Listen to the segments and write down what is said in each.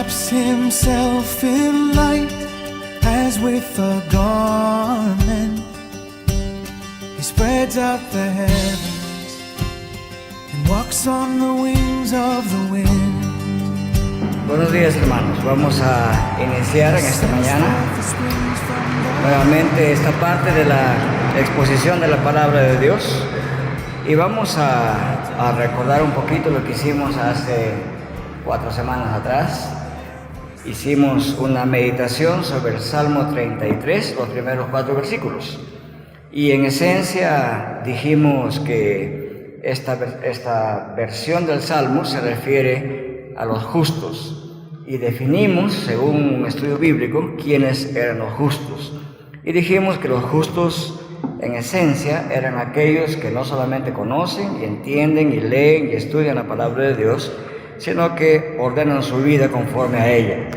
wraps himself in light as with a garment. He spreads out the heavens and walks on the wings of the wind. Buenos días, hermanos. Vamos a iniciar en esta mañana nuevamente esta parte de la exposición de la palabra de Dios y vamos a recordar un poquito lo que hicimos hace 4 semanas atrás. Hicimos una meditación sobre el Salmo 33, los primeros 4 versículos, y en esencia dijimos que esta versión del Salmo se refiere a los justos y definimos, según un estudio bíblico, quiénes eran los justos. Y dijimos que los justos, en esencia, eran aquellos que no solamente conocen y entienden y leen y estudian la palabra de Dios, sino que ordenan su vida conforme a ella.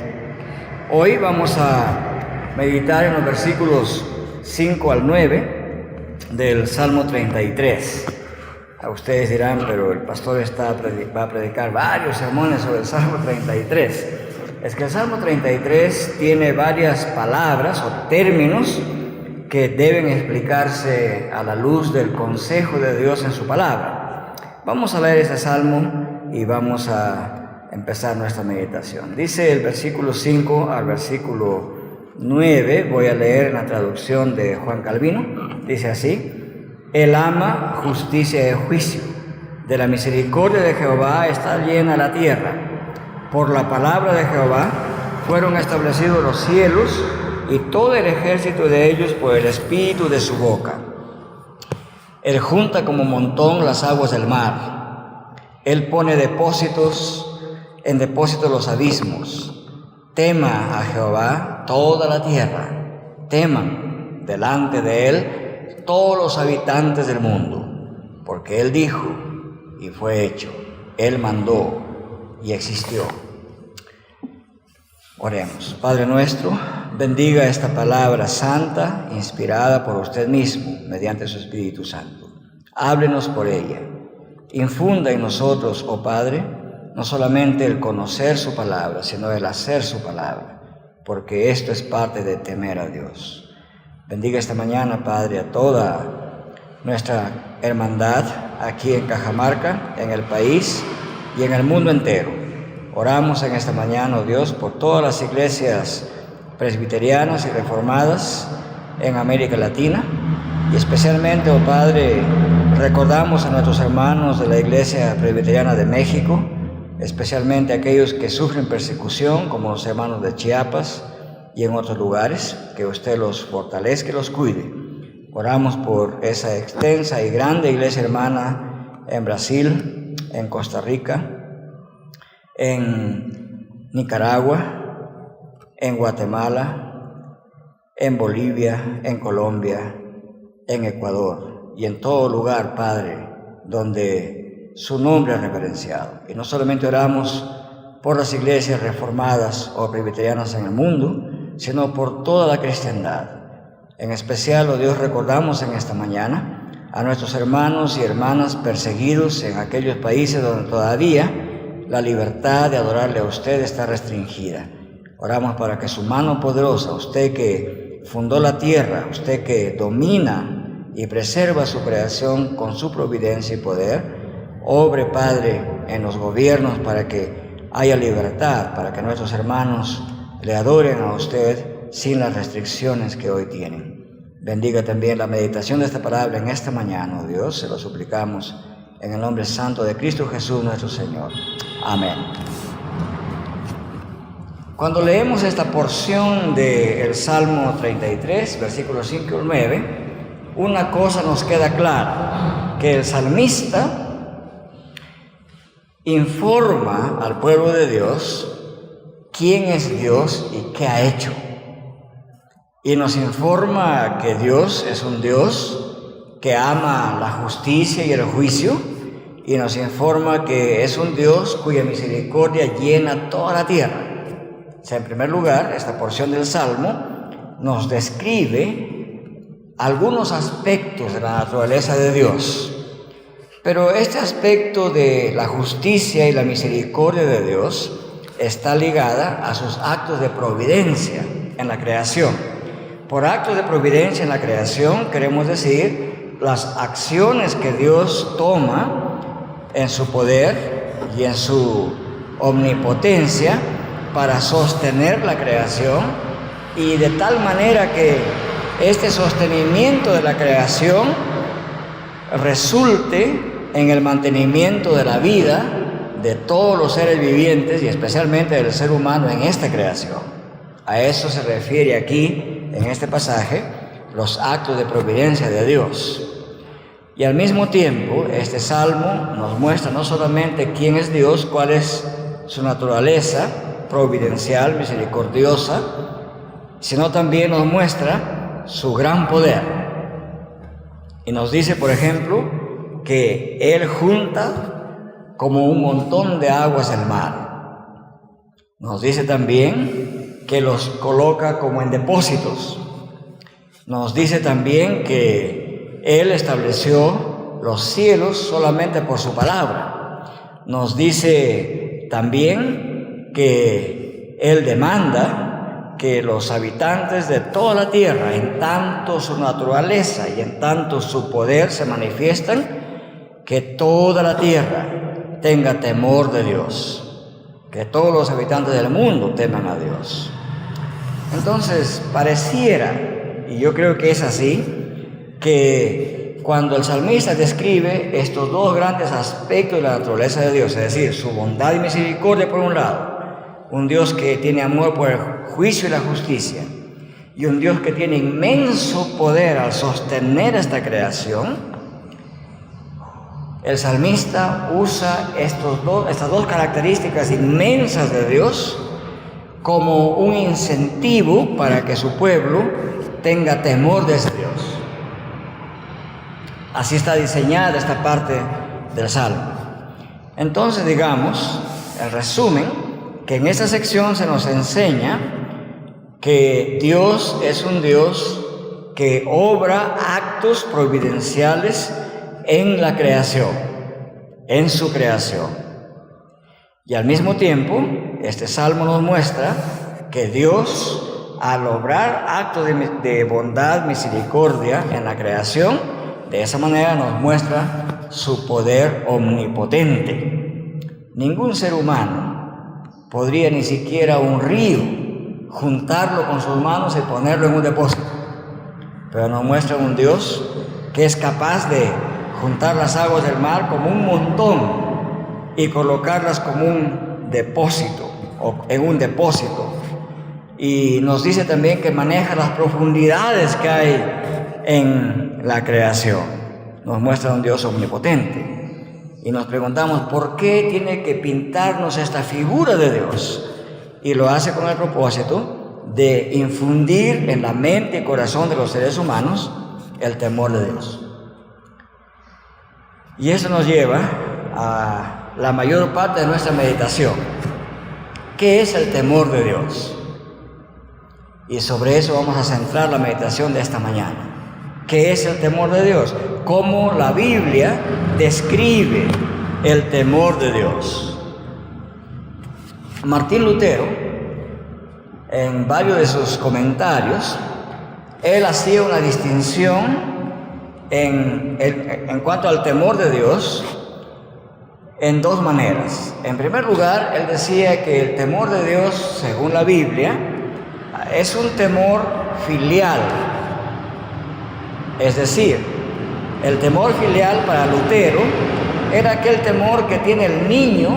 Hoy vamos a meditar en los versículos 5 al 9 del Salmo 33. A ustedes dirán, pero el pastor va a predicar varios sermones sobre el Salmo 33. Es que el Salmo 33 tiene varias palabras o términos que deben explicarse a la luz del consejo de Dios en su palabra. Vamos a leer ese salmo y vamos a empezar nuestra meditación. Dice el versículo 5 al versículo 9, voy a leer en la traducción de Juan Calvino. Dice así: Él ama justicia y juicio, de la misericordia de Jehová está llena la tierra. Por la palabra de Jehová fueron establecidos los cielos, y todo el ejército de ellos por el espíritu de su boca. Él junta como montón las aguas del mar. Él pone en depósito los abismos. Tema a Jehová toda la tierra. Teman delante de él todos los habitantes del mundo. Porque él dijo y fue hecho. Él mandó y existió. Oremos. Padre nuestro, bendiga esta palabra santa, inspirada por usted mismo, mediante su Espíritu Santo. Háblenos por ella. Infunda en nosotros, oh Padre, no solamente el conocer su palabra, sino el hacer su palabra, porque esto es parte de temer a Dios. Bendiga esta mañana, Padre, a toda nuestra hermandad aquí en Cajamarca, en el país y en el mundo entero. Oramos en esta mañana, oh Dios, por todas las iglesias presbiterianas y reformadas en América Latina, y especialmente, oh Padre, recordamos a nuestros hermanos de la Iglesia Presbiteriana de México, especialmente aquellos que sufren persecución, como los hermanos de Chiapas y en otros lugares, que usted los fortalezca y los cuide. Oramos por esa extensa y grande iglesia hermana en Brasil, en Costa Rica, en Nicaragua, en Guatemala, en Bolivia, en Colombia, en Ecuador y en todo lugar, Padre, donde su nombre es reverenciado. Y no solamente oramos por las iglesias reformadas o presbiterianas en el mundo, sino por toda la cristiandad. En especial, oh Dios, recordamos en esta mañana a nuestros hermanos y hermanas perseguidos en aquellos países donde todavía la libertad de adorarle a usted está restringida. Oramos para que su mano poderosa, usted que fundó la tierra, usted que domina y preserva su creación con su providencia y poder, obre, Padre, en los gobiernos para que haya libertad, para que nuestros hermanos le adoren a usted sin las restricciones que hoy tienen. Bendiga también la meditación de esta palabra en esta mañana, oh Dios, se lo suplicamos en el nombre santo de Cristo Jesús nuestro Señor. Amén. Cuando leemos esta porción del Salmo 33, versículos 5 al 9, una cosa nos queda clara, que el salmista informa al pueblo de Dios quién es Dios y qué ha hecho. Y nos informa que Dios es un Dios que ama la justicia y el juicio, y nos informa que es un Dios cuya misericordia llena toda la tierra. O sea, en primer lugar, esta porción del Salmo nos describe algunos aspectos de la naturaleza de Dios. Pero este aspecto de la justicia y la misericordia de Dios está ligada a sus actos de providencia en la creación. Por actos de providencia en la creación queremos decir las acciones que Dios toma en su poder y en su omnipotencia para sostener la creación, y de tal manera que este sostenimiento de la creación resulte en el mantenimiento de la vida de todos los seres vivientes y especialmente del ser humano en esta creación. A eso se refiere aquí, en este pasaje, los actos de providencia de Dios. Y al mismo tiempo, este salmo nos muestra no solamente quién es Dios, cuál es su naturaleza providencial, misericordiosa, sino también nos muestra su gran poder. Y nos dice, por ejemplo, que Él junta como un montón de aguas el mar. Nos dice también que los coloca como en depósitos. Nos dice también que Él estableció los cielos solamente por su palabra. Nos dice también que Él demanda que los habitantes de toda la tierra, en tanto su naturaleza y en tanto su poder se manifiestan, que toda la tierra tenga temor de Dios, que todos los habitantes del mundo teman a Dios. Entonces, pareciera, y yo creo que es así, que cuando el salmista describe estos dos grandes aspectos de la naturaleza de Dios, es decir, su bondad y misericordia por un lado, un Dios que tiene amor por el juicio y la justicia, y un Dios que tiene inmenso poder al sostener esta creación, el salmista usa estas dos características inmensas de Dios como un incentivo para que su pueblo tenga temor de ese Dios. Así está diseñada esta parte del Salmo. Entonces, digamos, en resumen, que en esta sección se nos enseña que Dios es un Dios que obra actos providenciales en la creación, en su creación. Y al mismo tiempo, este Salmo nos muestra que Dios, al obrar actos de bondad, misericordia en la creación, de esa manera nos muestra su poder omnipotente. Ningún ser humano podría, ni siquiera un río, juntarlo con sus manos y ponerlo en un depósito. Pero nos muestra un Dios que es capaz de juntar las aguas del mar como un montón y colocarlas como un depósito o en un depósito. Y nos dice también que maneja las profundidades que hay en la creación. Nos muestra un Dios omnipotente. Y nos preguntamos, ¿por qué tiene que pintarnos esta figura de Dios? Y lo hace con el propósito de infundir en la mente y corazón de los seres humanos el temor de Dios. Y eso nos lleva a la mayor parte de nuestra meditación. ¿Qué es el temor de Dios? Y sobre eso vamos a centrar la meditación de esta mañana. ¿Qué es el temor de Dios? ¿Cómo la Biblia describe el temor de Dios? Martín Lutero, en varios de sus comentarios, él hacía una distinción en cuanto al temor de Dios en dos maneras. En primer lugar, él decía que el temor de Dios, según la Biblia, es un temor filial. Es decir, el temor filial para Lutero era aquel temor que tiene el niño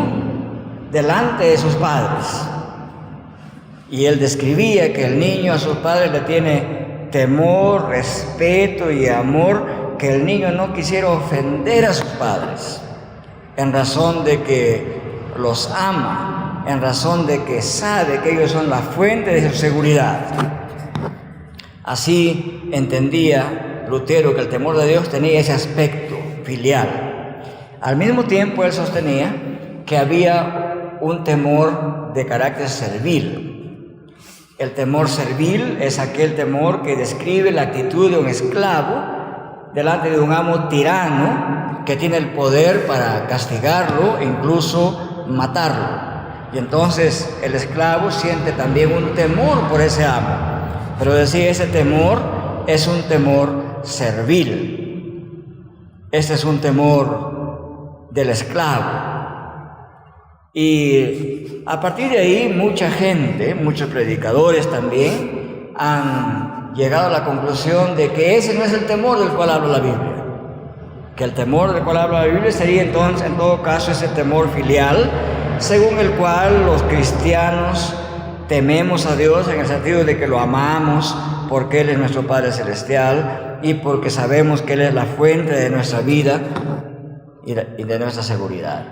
delante de sus padres. Y él describía que el niño a sus padres le tiene temor, respeto y amor, que el niño no quisiera ofender a sus padres, en razón de que los ama, en razón de que sabe que ellos son la fuente de su seguridad. Así entendía Lutero que el temor de Dios tenía ese aspecto filial. Al mismo tiempo, él sostenía que había un temor de carácter servil. El temor servil es aquel temor que describe la actitud de un esclavo delante de un amo tirano que tiene el poder para castigarlo e incluso matarlo. Y entonces el esclavo siente también un temor por ese amo. Pero decía, ese temor es un temor servil. Este es un temor del esclavo. Y a partir de ahí mucha gente, muchos predicadores también, han llegado a la conclusión de que ese no es el temor del cual habla la Biblia. Que el temor del cual habla la Biblia sería entonces, en todo caso, ese temor filial, según el cual los cristianos tememos a Dios en el sentido de que lo amamos porque Él es nuestro Padre Celestial y porque sabemos que Él es la fuente de nuestra vida y de nuestra seguridad.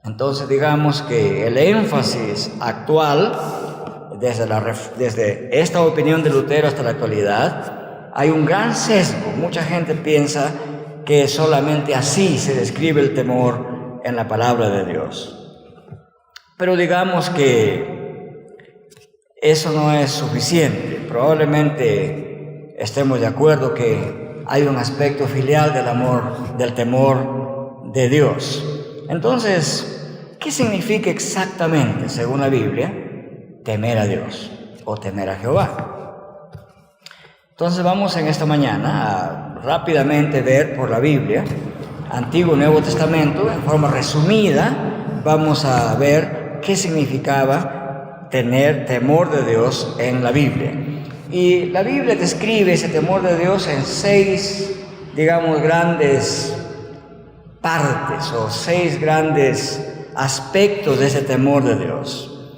Entonces digamos que el énfasis actual, desde esta opinión de Lutero hasta la actualidad, hay un gran sesgo. Mucha gente piensa que solamente así se describe el temor en la palabra de Dios. Pero digamos que eso no es suficiente. Probablemente estemos de acuerdo que hay un aspecto filial del amor, del temor de Dios. Entonces, ¿qué significa exactamente, según la Biblia, temer a Dios o temer a Jehová? Entonces vamos en esta mañana a rápidamente ver por la Biblia, Antiguo y Nuevo Testamento, en forma resumida, vamos a ver qué significaba tener temor de Dios en la Biblia. Y la Biblia describe ese temor de Dios en 6, digamos, grandes partes o 6 grandes aspectos de ese temor de Dios.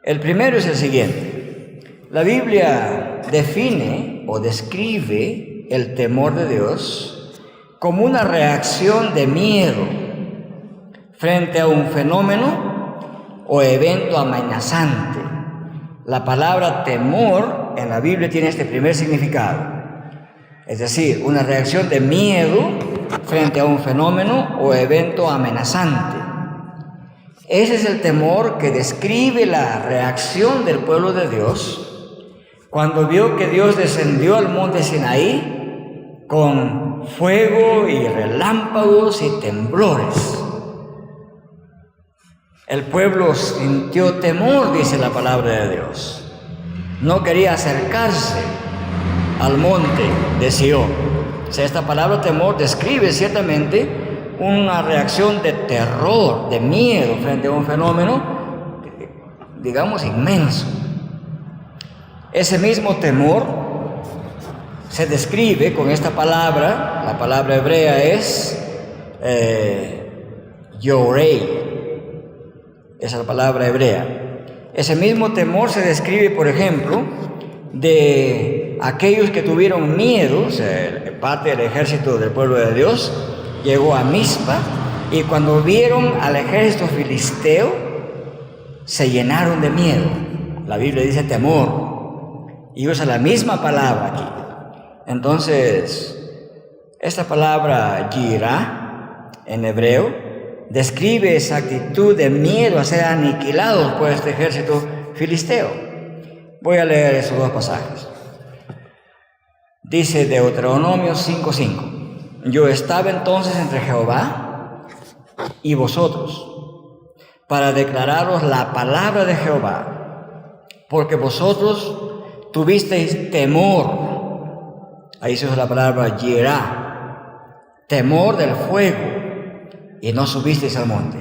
El primero es el siguiente. La Biblia define o describe el temor de Dios como una reacción de miedo frente a un fenómeno o evento amenazante. La palabra temor en la Biblia tiene este primer significado, es decir, una reacción de miedo frente a un fenómeno o evento amenazante. Ese es el temor que describe la reacción del pueblo de Dios cuando vio que Dios descendió al monte Sinaí con fuego y relámpagos y temblores. El pueblo sintió temor, dice la palabra de Dios. No quería acercarse al monte de Sión. O sea, esta palabra temor describe ciertamente una reacción de terror, de miedo frente a un fenómeno, digamos, inmenso. Ese mismo temor se describe con esta palabra. La palabra hebrea es yorei. Esa es la palabra hebrea. Ese mismo temor se describe, por ejemplo, de aquellos que tuvieron miedo. O sea, parte del ejército del pueblo de Dios llegó a Mizpa y cuando vieron al ejército filisteo se llenaron de miedo. La Biblia dice temor y usa la misma palabra aquí. Entonces, esta palabra yirá en hebreo describe esa actitud de miedo a ser aniquilados por este ejército filisteo. Voy a leer esos 2 pasajes. Dice Deuteronomio 5:5: Yo estaba entonces entre Jehová y vosotros para declararos la palabra de Jehová, porque vosotros tuvisteis temor. Ahí se usa la palabra yirá, temor del fuego, y no subisteis al monte.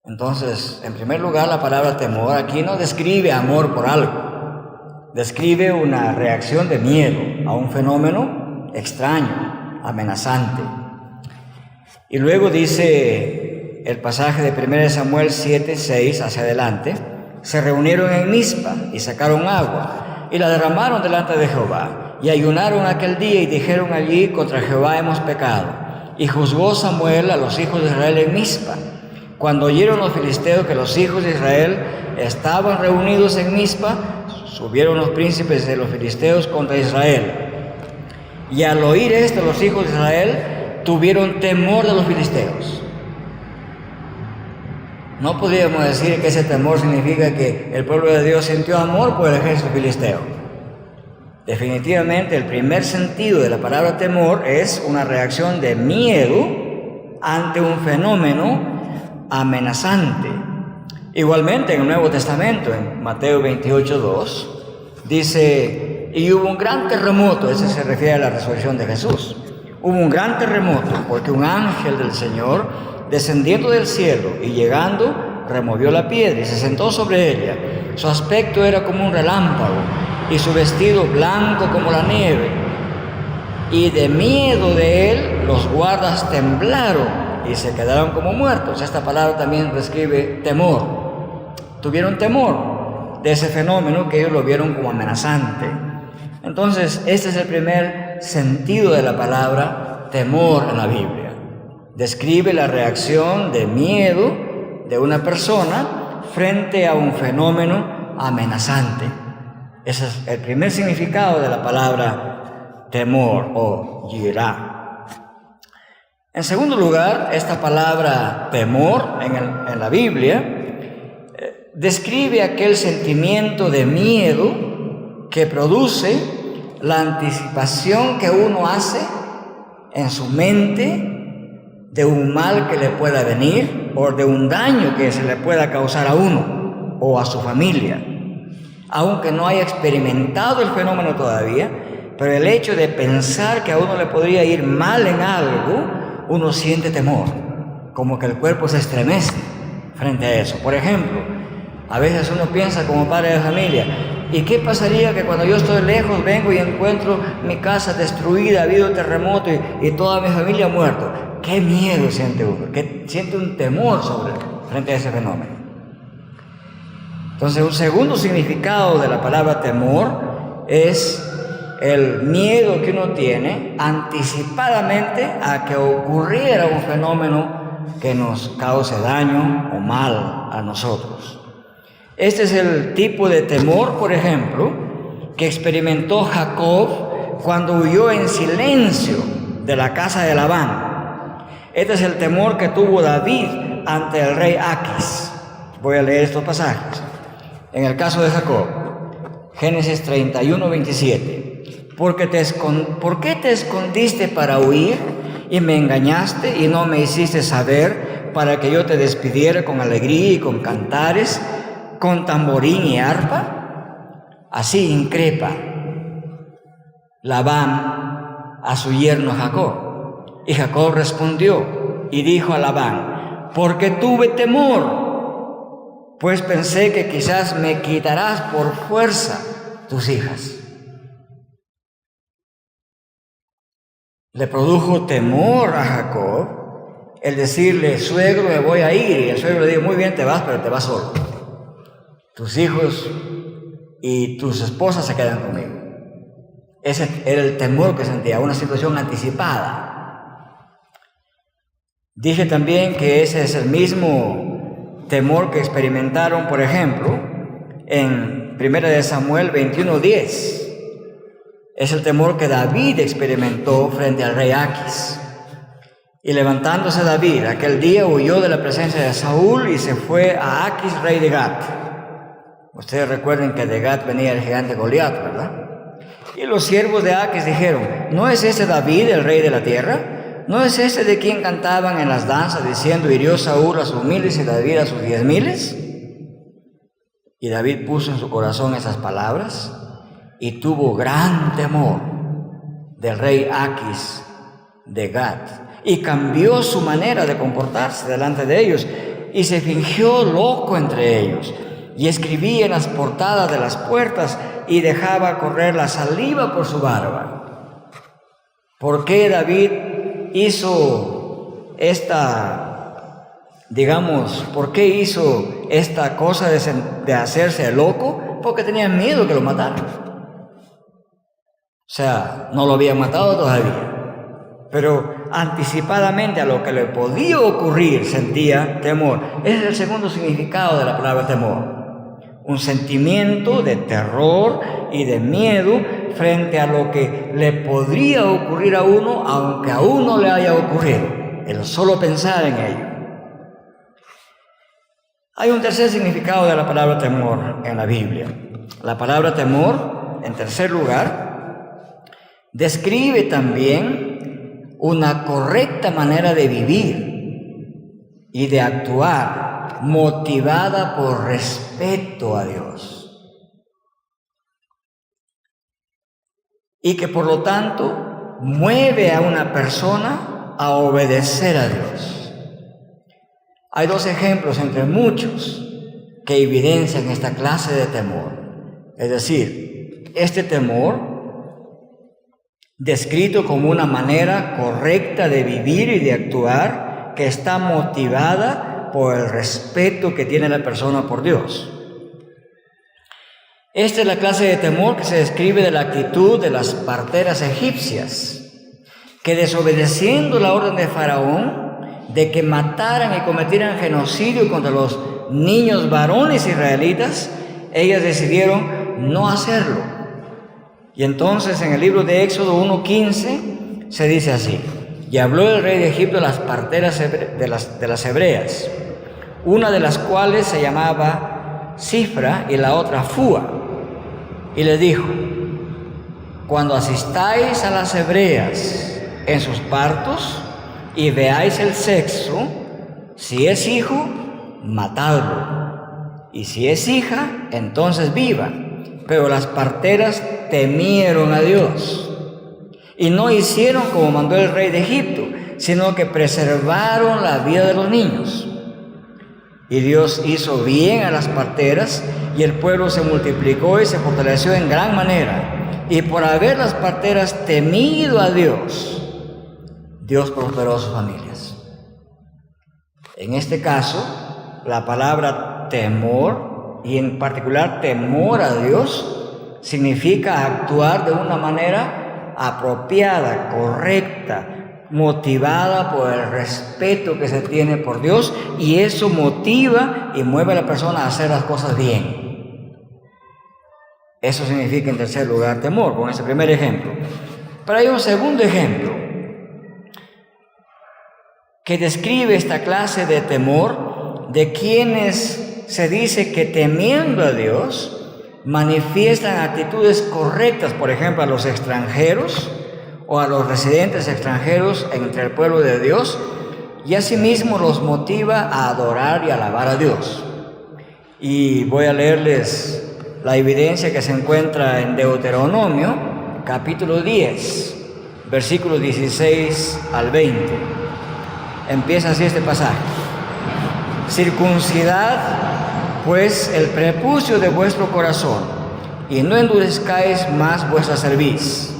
Entonces, en primer lugar, la palabra temor aquí no describe amor por algo, describe una reacción de miedo a un fenómeno extraño, amenazante. Y luego dice el pasaje de 1 Samuel 7:6 hacia adelante: se reunieron en Mizpa y sacaron agua y la derramaron delante de Jehová. Y ayunaron aquel día y dijeron allí: contra Jehová hemos pecado. Y juzgó Samuel a los hijos de Israel en Mizpa. Cuando oyeron los filisteos que los hijos de Israel estaban reunidos en Mizpa, subieron los príncipes de los filisteos contra Israel. Y al oír esto, los hijos de Israel tuvieron temor de los filisteos. No podríamos decir que ese temor significa que el pueblo de Dios sintió amor por el ejército filisteo. Definitivamente el primer sentido de la palabra temor es una reacción de miedo ante un fenómeno amenazante. Igualmente en el Nuevo Testamento, en Mateo 28:2, dice, y hubo un gran terremoto, ese se refiere a la resurrección de Jesús. Hubo un gran terremoto porque un ángel del Señor, descendiendo del cielo y llegando, removió la piedra y se sentó sobre ella. Su aspecto era como un relámpago y su vestido blanco como la nieve. Y de miedo de él, los guardas temblaron y se quedaron como muertos. Esta palabra también describe temor. Tuvieron temor de ese fenómeno que ellos lo vieron como amenazante. Entonces, este es el primer sentido de la palabra temor en la Biblia. Describe la reacción de miedo de una persona frente a un fenómeno amenazante. Ese es el primer significado de la palabra temor o yirá. En segundo lugar, esta palabra temor en la Biblia describe aquel sentimiento de miedo que produce la anticipación que uno hace en su mente de un mal que le pueda venir o de un daño que se le pueda causar a uno o a su familia. Aunque no haya experimentado el fenómeno todavía, pero el hecho de pensar que a uno le podría ir mal en algo, uno siente temor, como que el cuerpo se estremece frente a eso. Por ejemplo, a veces uno piensa como padre de familia, ¿y qué pasaría que cuando yo estoy lejos vengo y encuentro mi casa destruida, ha habido terremoto y toda mi familia muerto? ¿Qué miedo siente uno? Siente un temor frente a ese fenómeno. Entonces, un segundo significado de la palabra temor es el miedo que uno tiene anticipadamente a que ocurriera un fenómeno que nos cause daño o mal a nosotros. Este es el tipo de temor, por ejemplo, que experimentó Jacob cuando huyó en silencio de la casa de Labán. Este es el temor que tuvo David ante el rey Aquis. Voy a leer estos pasajes. En el caso de Jacob, Génesis 31:27. ¿Por qué te escondiste para huir y me engañaste y no me hiciste saber para que yo te despidiera con alegría y con cantares, con tamborín y arpa? Así increpa Labán a su yerno Jacob. Y Jacob respondió y dijo a Labán, porque tuve temor, pues pensé que quizás me quitarás por fuerza tus hijas. Le produjo temor a Jacob el decirle, suegro, me voy a ir. Y el suegro le dijo, muy bien, te vas, pero te vas solo. Tus hijos y tus esposas se quedan conmigo. Ese era el temor que sentía, una situación anticipada. Dije también que ese es el mismo temor que experimentaron, por ejemplo, en 1 Samuel 21:10. Es el temor que David experimentó frente al rey Aquis. Y levantándose David aquel día huyó de la presencia de Saúl y se fue a Aquis, rey de Gat. Ustedes recuerden que de Gat venía el gigante Goliat, ¿verdad? Y los siervos de Aquis dijeron, ¿no es ese David el rey de la tierra? ¿No es ese de quien cantaban en las danzas diciendo, hirió Saúl a sus 1000 y David a sus 10,000? Y David puso en su corazón esas palabras y tuvo gran temor del rey Aquis de Gat y cambió su manera de comportarse delante de ellos y se fingió loco entre ellos y escribía en las portadas de las puertas y dejaba correr la saliva por su barba. ¿Por qué David hizo por qué hizo esta cosa de hacerse loco? Porque tenía miedo que lo mataran. O sea, no lo habían matado todavía, pero anticipadamente a lo que le podía ocurrir sentía temor. Ese es el segundo significado de la palabra temor. Un sentimiento de terror y de miedo frente a lo que le podría ocurrir a uno, aunque a uno le haya ocurrido, el solo pensar en ello. Hay un tercer significado de la palabra temor en la Biblia. La palabra temor, en tercer lugar, describe también una correcta manera de vivir. y de actuar motivada por respeto a Dios. Y que por lo tanto mueve a una persona a obedecer a Dios. Hay dos ejemplos entre muchos que evidencian esta clase de temor. Es decir, este temor descrito como una manera correcta de vivir y de actuar que está motivada por el respeto que tiene la persona por Dios. Esta es la clase de temor que se describe de la actitud de las parteras egipcias, que desobedeciendo la orden de Faraón de que mataran y cometieran genocidio contra los niños varones israelitas, ellas decidieron no hacerlo. Y entonces en el libro de Éxodo 1:15 se dice así: y habló el rey de Egipto a las parteras de las hebreas, una de las cuales se llamaba Cifra y la otra Fúa, y les dijo: cuando asistáis a las hebreas en sus partos y veáis el sexo, si es hijo, matadlo, y si es hija, entonces viva. Pero las parteras temieron a Dios y no hicieron como mandó el rey de Egipto, sino que preservaron la vida de los niños. Y Dios hizo bien a las parteras, y el pueblo se multiplicó y se fortaleció en gran manera. Y por haber las parteras temido a Dios, Dios prosperó a sus familias. En este caso, la palabra temor, y en particular temor a Dios, significa actuar de una manera apropiada, correcta, motivada por el respeto que se tiene por Dios, y eso motiva y mueve a la persona a hacer las cosas bien. Eso significa, en tercer lugar, temor, con ese primer ejemplo. Pero hay un segundo ejemplo que describe esta clase de temor de quienes se dice que temiendo a Dios manifiestan actitudes correctas, por ejemplo, a los extranjeros o a los residentes extranjeros entre el pueblo de Dios, y asimismo los motiva a adorar y alabar a Dios. Y voy a leerles la evidencia que se encuentra en Deuteronomio, capítulo 10, versículos 16 al 20. Empieza así este pasaje: circuncidad pues el prepucio de vuestro corazón, y no endurezcáis más vuestra cerviz,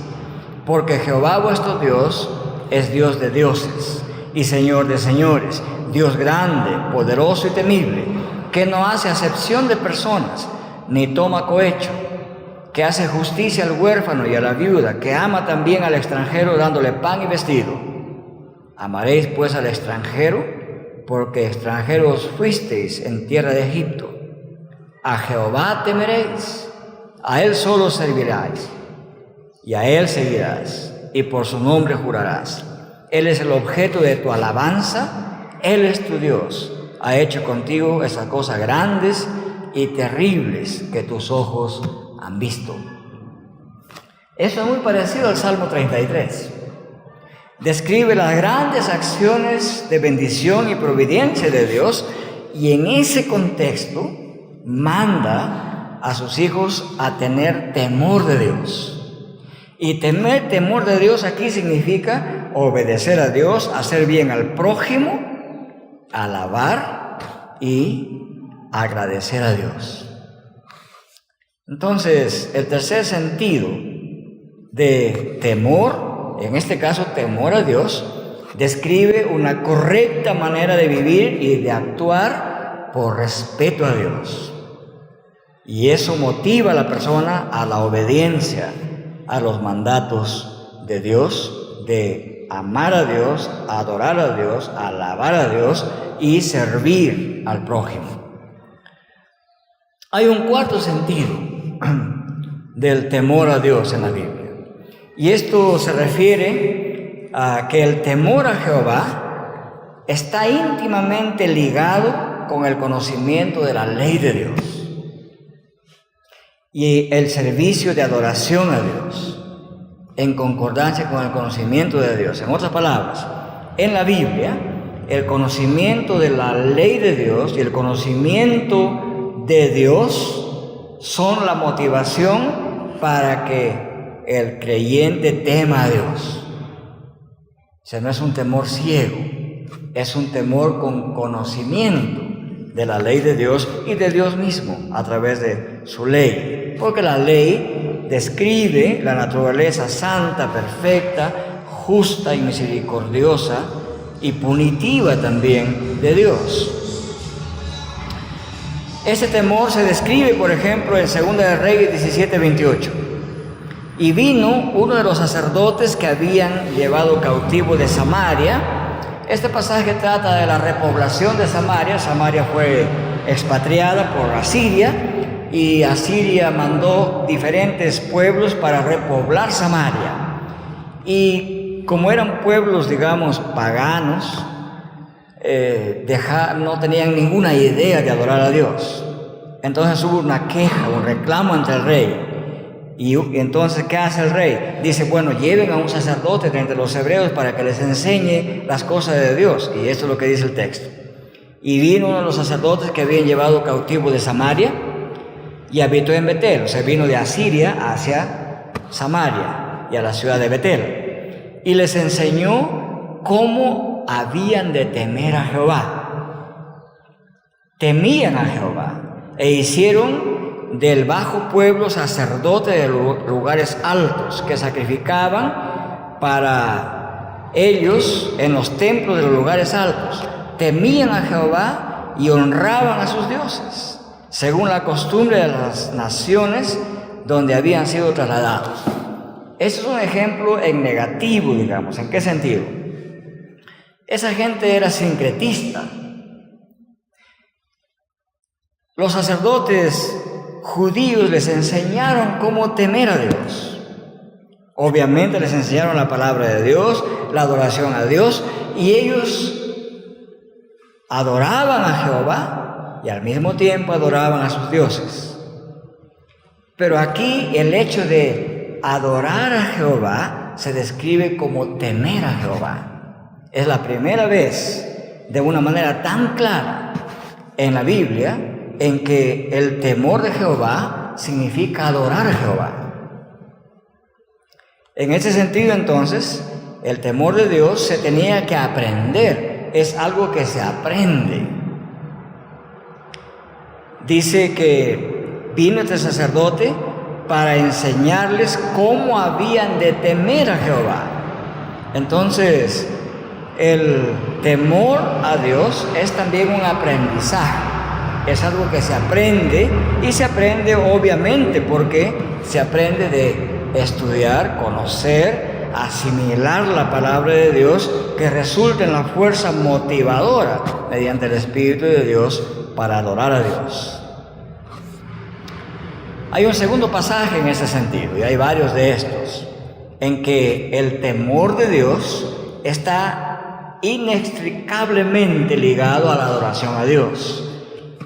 porque Jehová vuestro Dios es Dios de dioses y Señor de señores, Dios grande, poderoso y temible, que no hace acepción de personas, ni toma cohecho, que hace justicia al huérfano y a la viuda, que ama también al extranjero dándole pan y vestido. Amaréis pues al extranjero, porque extranjeros fuisteis en tierra de Egipto. A Jehová temeréis, a Él solo serviráis, y a Él seguirás, y por su nombre jurarás. Él es el objeto de tu alabanza, Él es tu Dios. Ha hecho contigo esas cosas grandes y terribles que tus ojos han visto. Eso es muy parecido al Salmo 33. Describe las grandes acciones de bendición y providencia de Dios, y en ese contexto manda a sus hijos a tener temor de Dios. Y temer temor de Dios aquí significa obedecer a Dios, hacer bien al prójimo, alabar y agradecer a Dios. Entonces, el tercer sentido de temor, en este caso temor a Dios, describe una correcta manera de vivir y de actuar por respeto a Dios. Y eso motiva a la persona a la obediencia a los mandatos de Dios, de amar a Dios, adorar a Dios, alabar a Dios y servir al prójimo. Hay un cuarto sentido del temor a Dios en la Biblia, y esto se refiere a que el temor a Jehová está íntimamente ligado con el conocimiento de la ley de Dios y el servicio de adoración a Dios en concordancia con el conocimiento de Dios. En otras palabras, en la Biblia el conocimiento de la ley de Dios y el conocimiento de Dios son la motivación para que el creyente tema a Dios. O sea, no es un temor ciego, es un temor con conocimiento de la ley de Dios y de Dios mismo a través de su ley. Porque la ley describe la naturaleza santa, perfecta, justa y misericordiosa y punitiva también de Dios. Ese temor se describe, por ejemplo, en 2 de Reyes 17:28. Y vino uno de los sacerdotes que habían llevado cautivo de Samaria. Este pasaje trata de la repoblación de Samaria. Samaria fue expatriada por Asiria y Asiria mandó diferentes pueblos para repoblar Samaria. Y como eran pueblos, digamos, paganos, no tenían ninguna idea de adorar a Dios. Entonces hubo una queja, un reclamo ante el rey. Y entonces, ¿qué hace el rey? Dice, bueno, lleven a un sacerdote de entre los hebreos para que les enseñe las cosas de Dios. Y esto es lo que dice el texto. Y vino uno de los sacerdotes que habían llevado cautivo de Samaria y habitó en Betel. O sea, vino de Asiria hacia Samaria y a la ciudad de Betel. Y les enseñó cómo habían de temer a Jehová. Temían a Jehová e hicieron del bajo pueblo sacerdote de lugares altos que sacrificaban para ellos en los templos de los lugares altos. Temían a Jehová y honraban a sus dioses, según la costumbre de las naciones donde habían sido trasladados. Eso es un ejemplo en negativo, digamos. ¿En qué sentido? Esa gente era sincretista. Los sacerdotes judíos les enseñaron cómo temer a Dios. Obviamente les enseñaron la palabra de Dios, la adoración a Dios, y ellos adoraban a Jehová y al mismo tiempo adoraban a sus dioses. Pero aquí el hecho de adorar a Jehová se describe como temer a Jehová. Es la primera vez, de una manera tan clara en la Biblia, en que el temor de Jehová significa adorar a Jehová. En ese sentido, entonces, el temor de Dios se tenía que aprender. Es algo que se aprende. Dice que vino este sacerdote para enseñarles cómo habían de temer a Jehová. Entonces, el temor a Dios es también un aprendizaje. Es algo que se aprende, y se aprende obviamente porque se aprende de estudiar, conocer, asimilar la palabra de Dios, que resulta en la fuerza motivadora mediante el Espíritu de Dios para adorar a Dios. Hay un segundo pasaje en ese sentido, y hay varios de estos, en que el temor de Dios está inextricablemente ligado a la adoración a Dios.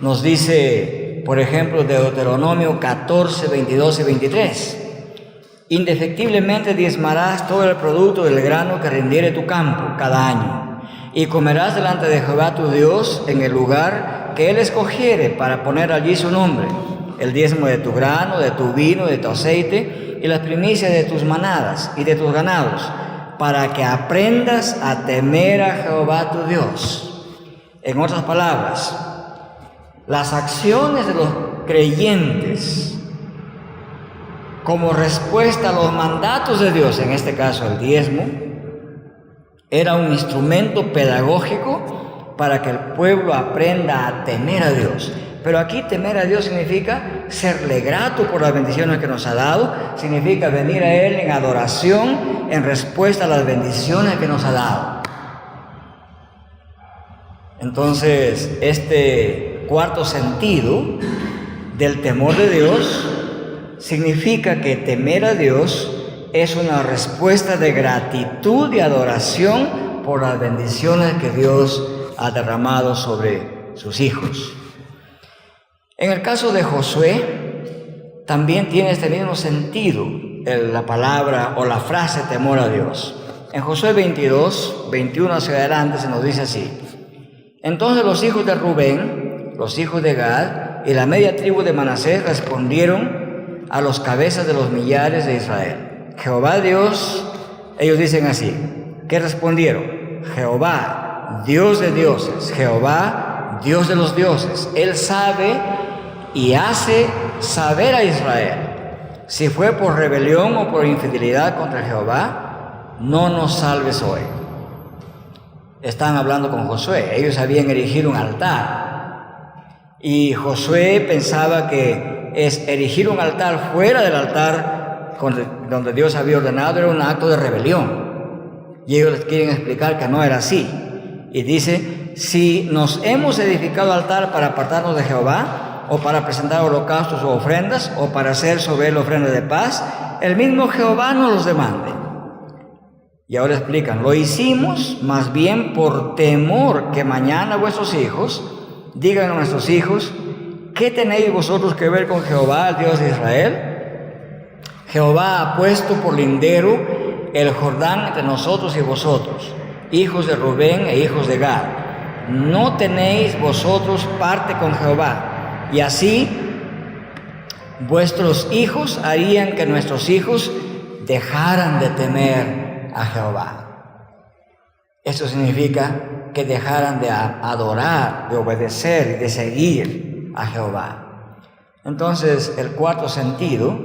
Nos dice, por ejemplo, Deuteronomio 14, 22 y 23. Indefectiblemente diezmarás todo el producto del grano que rindiere tu campo cada año, y comerás delante de Jehová tu Dios en el lugar que Él escogiere para poner allí su nombre, el diezmo de tu grano, de tu vino, de tu aceite, y las primicias de tus manadas y de tus ganados, para que aprendas a temer a Jehová tu Dios. En otras palabras, las acciones de los creyentes como respuesta a los mandatos de Dios, en este caso el diezmo, era un instrumento pedagógico para que el pueblo aprenda a temer a Dios. Pero aquí temer a Dios significa serle grato por las bendiciones que nos ha dado, significa venir a Él en adoración en respuesta a las bendiciones que nos ha dado. Entonces, este cuarto sentido del temor de Dios significa que temer a Dios es una respuesta de gratitud y adoración por las bendiciones que Dios ha derramado sobre sus hijos. En el caso de Josué, también tiene este mismo sentido la palabra o la frase temor a Dios. En Josué 22, 21 hacia adelante se nos dice así: Entonces los hijos de Rubén, los hijos de Gad y la media tribu de Manasés respondieron a los cabezas de los millares de Israel: Jehová Dios, ellos dicen así, ¿qué respondieron? Jehová, Dios de dioses, Jehová, Dios de los dioses, Él sabe y hace saber a Israel. Si fue por rebelión o por infidelidad contra Jehová, no nos salves hoy. Están hablando con Josué. Ellos habían erigido un altar. Y Josué pensaba que erigir un altar fuera del altar donde Dios había ordenado era un acto de rebelión. Y ellos les quieren explicar que no era así. Y dice, si nos hemos edificado altar para apartarnos de Jehová, o para presentar holocaustos o ofrendas, o para hacer sobre él ofrenda de paz, el mismo Jehová nos los demande. Y ahora explican, lo hicimos más bien por temor que mañana vuestros hijos digan a nuestros hijos, ¿qué tenéis vosotros que ver con Jehová, el Dios de Israel? Jehová ha puesto por lindero el Jordán entre nosotros y vosotros, hijos de Rubén e hijos de Gad. No tenéis vosotros parte con Jehová, y así vuestros hijos harían que nuestros hijos dejaran de temer a Jehová. Esto significa que dejaran de adorar, de obedecer y de seguir a Jehová. Entonces, el cuarto sentido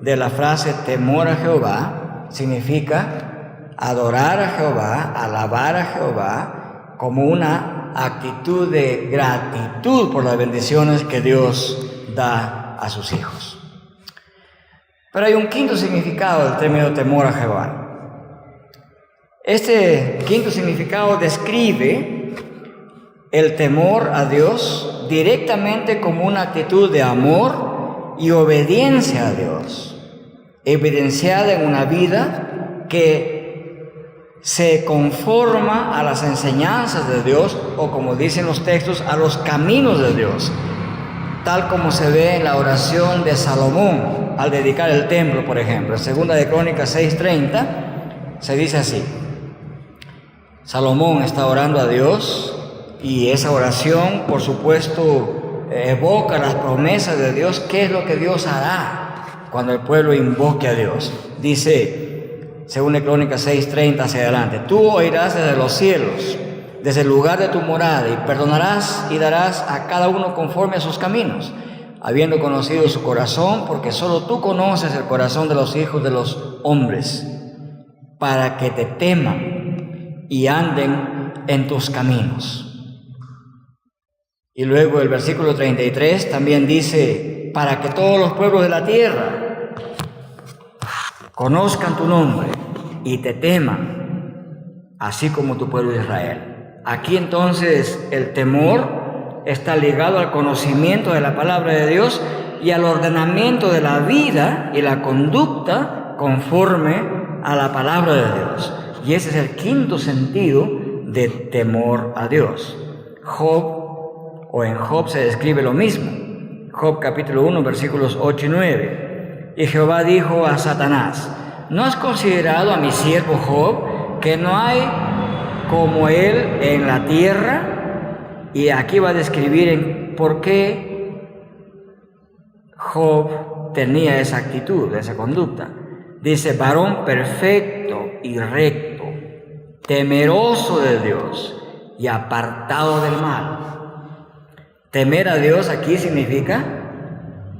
de la frase temor a Jehová significa adorar a Jehová, alabar a Jehová como una actitud de gratitud por las bendiciones que Dios da a sus hijos. Pero hay un quinto significado del término temor a Jehová. Este quinto significado describe el temor a Dios directamente como una actitud de amor y obediencia a Dios, evidenciada en una vida que se conforma a las enseñanzas de Dios, o como dicen los textos, a los caminos de Dios, tal como se ve en la oración de Salomón al dedicar el templo, por ejemplo. En 2 de Crónicas 6:30 se dice así. Salomón está orando a Dios y esa oración, por supuesto, evoca las promesas de Dios. ¿Qué es lo que Dios hará cuando el pueblo invoque a Dios? Dice, según de Crónicas 6:30 hacia adelante, tú oirás desde los cielos, desde el lugar de tu morada, y perdonarás y darás a cada uno conforme a sus caminos, habiendo conocido su corazón, porque solo tú conoces el corazón de los hijos de los hombres, para que te teman y anden en tus caminos. Y luego el versículo 33 también dice, para que todos los pueblos de la tierra conozcan tu nombre y te teman, así como tu pueblo Israel. Aquí entonces el temor está ligado al conocimiento de la palabra de Dios y al ordenamiento de la vida y la conducta conforme a la palabra de Dios. Y ese es el quinto sentido de temor a Dios. En Job se describe lo mismo. Job capítulo 1, versículos 8 y 9. Y Jehová dijo a Satanás, ¿no has considerado a mi siervo Job, que no hay como él en la tierra? Y aquí va a describir por qué Job tenía esa actitud, esa conducta. Dice, varón perfecto y recto, temeroso de Dios y apartado del mal. Temer a Dios aquí significa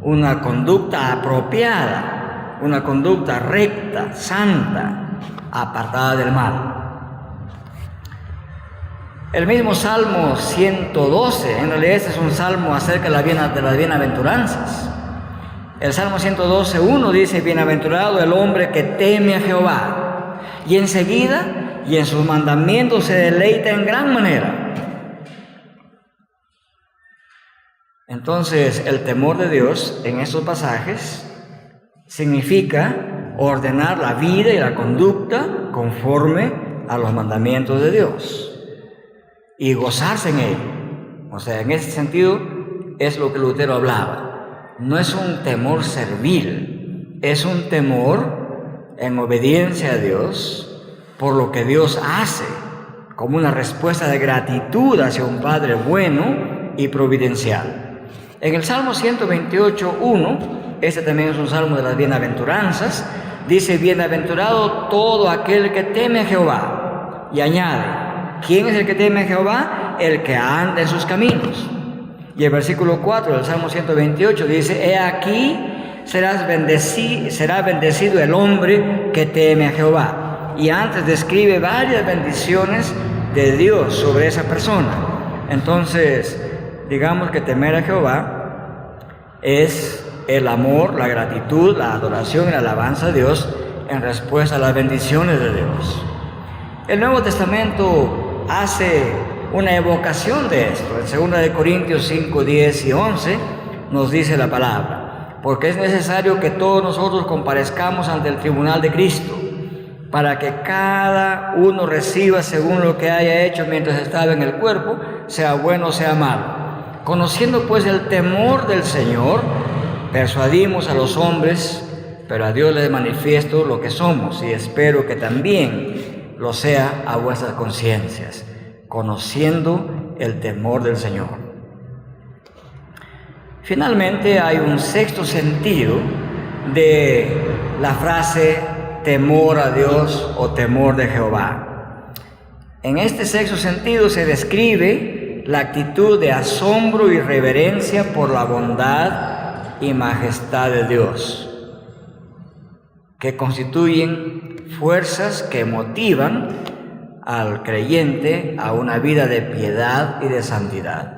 una conducta apropiada, una conducta recta, santa, apartada del mal. El mismo Salmo 112, en realidad este es un salmo acerca de las bienaventuranzas. El Salmo 112:1 dice, bienaventurado el hombre que teme a Jehová, y enseguida y en sus mandamientos se deleita en gran manera. Entonces, el temor de Dios en estos pasajes significa ordenar la vida y la conducta conforme a los mandamientos de Dios y gozarse en ello. O sea, en ese sentido es lo que Lutero hablaba. No es un temor servil, es un temor en obediencia a Dios por lo que Dios hace como una respuesta de gratitud hacia un Padre bueno y providencial. En el Salmo 128:1, este también es un salmo de las bienaventuranzas, dice: bienaventurado todo aquel que teme a Jehová. Y añade: ¿quién es el que teme a Jehová? El que anda en sus caminos. Y el versículo 4 del Salmo 128 dice: he aquí será bendecido el hombre que teme a Jehová. Y antes describe varias bendiciones de Dios sobre esa persona. Entonces, digamos que temer a Jehová es el amor, la gratitud, la adoración y la alabanza a Dios en respuesta a las bendiciones de Dios. El Nuevo Testamento hace una evocación de esto. En 2 Corintios 5, 10 y 11 nos dice la palabra: porque es necesario que todos nosotros comparezcamos ante el tribunal de Cristo, para que cada uno reciba según lo que haya hecho mientras estaba en el cuerpo, sea bueno o sea malo. Conociendo pues el temor del Señor, persuadimos a los hombres, pero a Dios les manifiesto lo que somos, y espero que también lo sea a vuestras conciencias, conociendo el temor del Señor. Finalmente, hay un sexto sentido de la frase temor a Dios o temor de Jehová. En este sexto sentido se describe la actitud de asombro y reverencia por la bondad y majestad de Dios, que constituyen fuerzas que motivan al creyente a una vida de piedad y de santidad.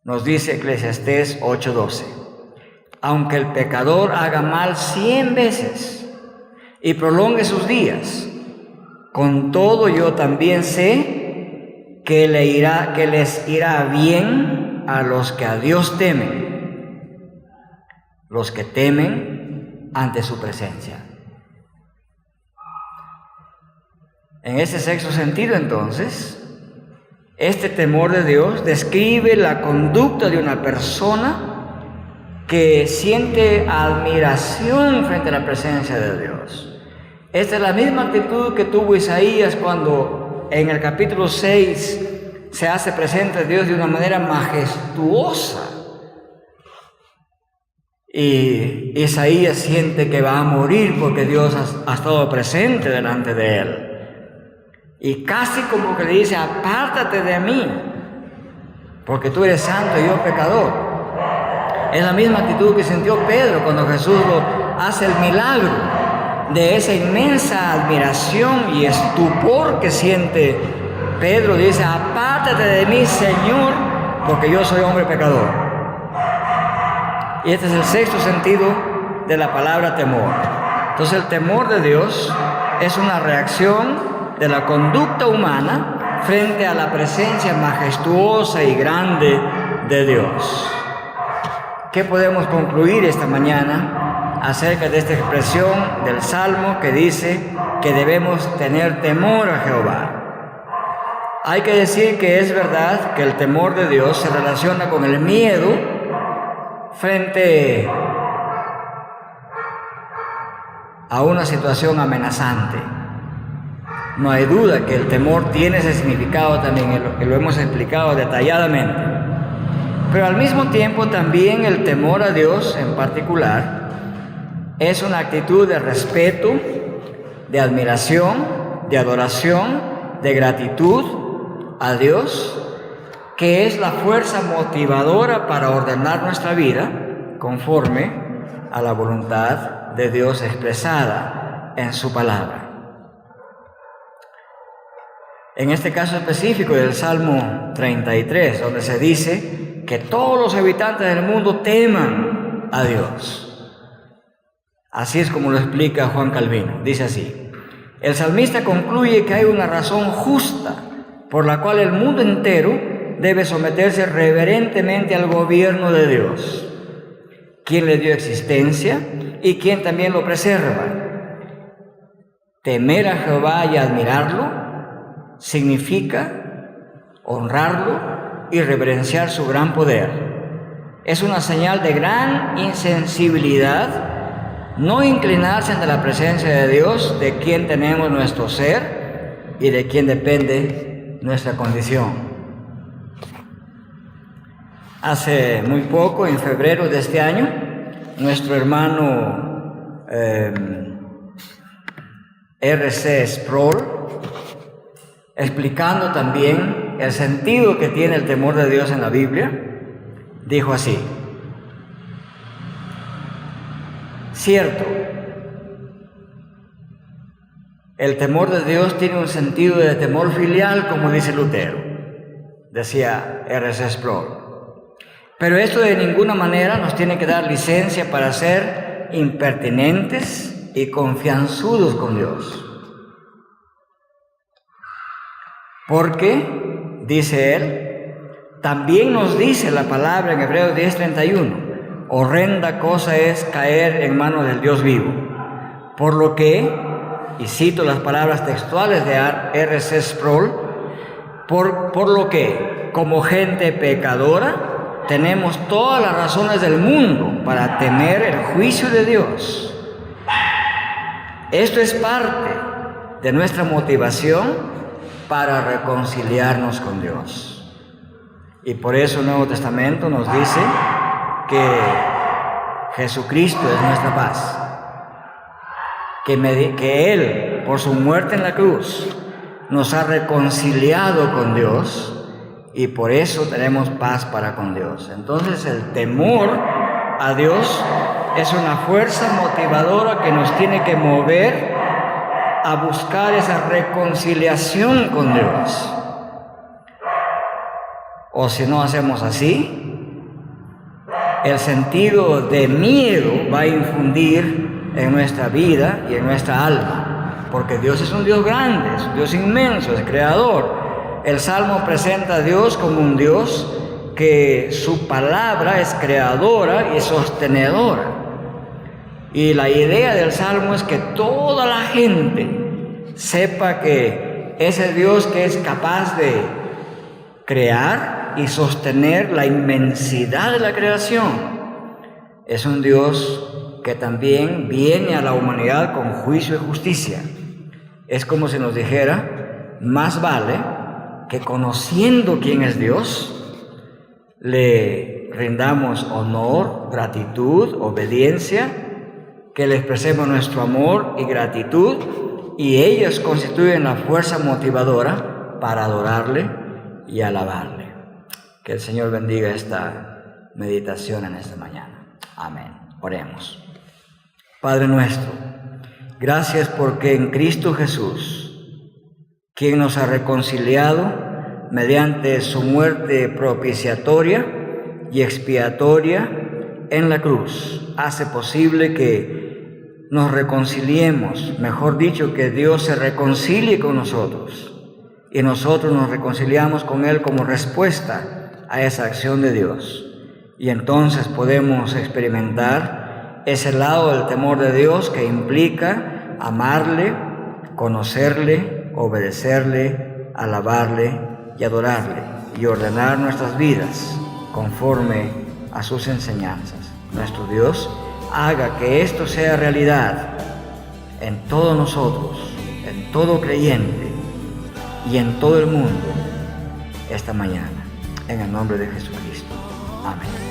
Nos dice Eclesiastés 8:12: aunque el pecador haga mal 100 veces y prolongue sus días, con todo yo también sé que les irá bien a los que a Dios temen, los que temen ante su presencia. En ese sexto sentido, entonces, este temor de Dios describe la conducta de una persona que siente admiración frente a la presencia de Dios. Esta es la misma actitud que tuvo Isaías cuando en el capítulo 6 se hace presente a Dios de una manera majestuosa. Y Isaías siente que va a morir porque Dios ha estado presente delante de él. Y casi como que le dice: apártate de mí, porque tú eres santo y yo pecador. Es la misma actitud que sintió Pedro cuando Jesús hace el milagro, de esa inmensa admiración y estupor que siente Pedro. Dice: apártate de mí, Señor, porque yo soy hombre pecador. Y este es el sexto sentido de la palabra temor. Entonces, el temor de Dios es una reacción de la conducta humana frente a la presencia majestuosa y grande de Dios. ¿Qué podemos concluir esta mañana acerca de esta expresión del Salmo que dice que debemos tener temor a Jehová? Hay que decir que es verdad que el temor de Dios se relaciona con el miedo frente a una situación amenazante. No hay duda que el temor tiene ese significado también, que lo hemos explicado detalladamente. Pero al mismo tiempo también el temor a Dios en particular es una actitud de respeto, de admiración, de adoración, de gratitud a Dios, que es la fuerza motivadora para ordenar nuestra vida conforme a la voluntad de Dios expresada en su palabra. En este caso específico del Salmo 33, donde se dice que todos los habitantes del mundo teman a Dios. Así es como lo explica Juan Calvino. Dice así: el salmista concluye que hay una razón justa por la cual el mundo entero debe someterse reverentemente al gobierno de Dios, quien le dio existencia y quien también lo preserva. Temer a Jehová y admirarlo significa honrarlo y reverenciar su gran poder. Es una señal de gran insensibilidad no inclinarse ante la presencia de Dios, de quien tenemos nuestro ser, y de quien depende nuestra condición. Hace muy poco, en febrero de este año, nuestro hermano R.C. Sproul, explicando también el sentido que tiene el temor de Dios en la Biblia, dijo así: cierto, el temor de Dios tiene un sentido de temor filial, como dice Lutero, decía R.C. Sproul, pero esto de ninguna manera nos tiene que dar licencia para ser impertinentes y confianzudos con Dios. Porque, dice él, también nos dice la palabra en Hebreos 10:31, horrenda cosa es caer en manos del Dios vivo. Por lo que, y cito las palabras textuales de R.C. Sproul, por lo que, como gente pecadora, tenemos todas las razones del mundo para temer el juicio de Dios. Esto es parte de nuestra motivación para reconciliarnos con Dios. Y por eso el Nuevo Testamento nos dice que Jesucristo es nuestra paz, que Él, por su muerte en la cruz, nos ha reconciliado con Dios, y por eso tenemos paz para con Dios. Entonces el temor a Dios es una fuerza motivadora que nos tiene que mover a buscar esa reconciliación con Dios. O si no hacemos así, el sentido de miedo va a infundir en nuestra vida y en nuestra alma, porque Dios es un Dios grande, es un Dios inmenso, es creador. El Salmo presenta a Dios como un Dios que su palabra es creadora y sostenedora. Y la idea del Salmo es que toda la gente sepa que ese Dios que es capaz de crear y sostener la inmensidad de la creación es un Dios que también viene a la humanidad con juicio y justicia. Es como si nos dijera: más vale que conociendo quién es Dios, le rindamos honor, gratitud, obediencia, que le expresemos nuestro amor y gratitud, y ellos constituyen la fuerza motivadora para adorarle y alabarle. Que el Señor bendiga esta meditación en esta mañana. Amén. Oremos. Padre nuestro, gracias porque en Cristo Jesús, quien nos ha reconciliado mediante su muerte propiciatoria y expiatoria en la cruz, hace posible que nos reconciliemos, mejor dicho, que Dios se reconcilie con nosotros y nosotros nos reconciliamos con Él como respuesta a esa acción de Dios. Y entonces podemos experimentar ese lado del temor de Dios que implica amarle, conocerle, obedecerle, alabarle y adorarle, y ordenar nuestras vidas conforme a sus enseñanzas. Nuestro Dios haga que esto sea realidad en todos nosotros, en todo creyente y en todo el mundo esta mañana, en el nombre de Jesucristo. Amén.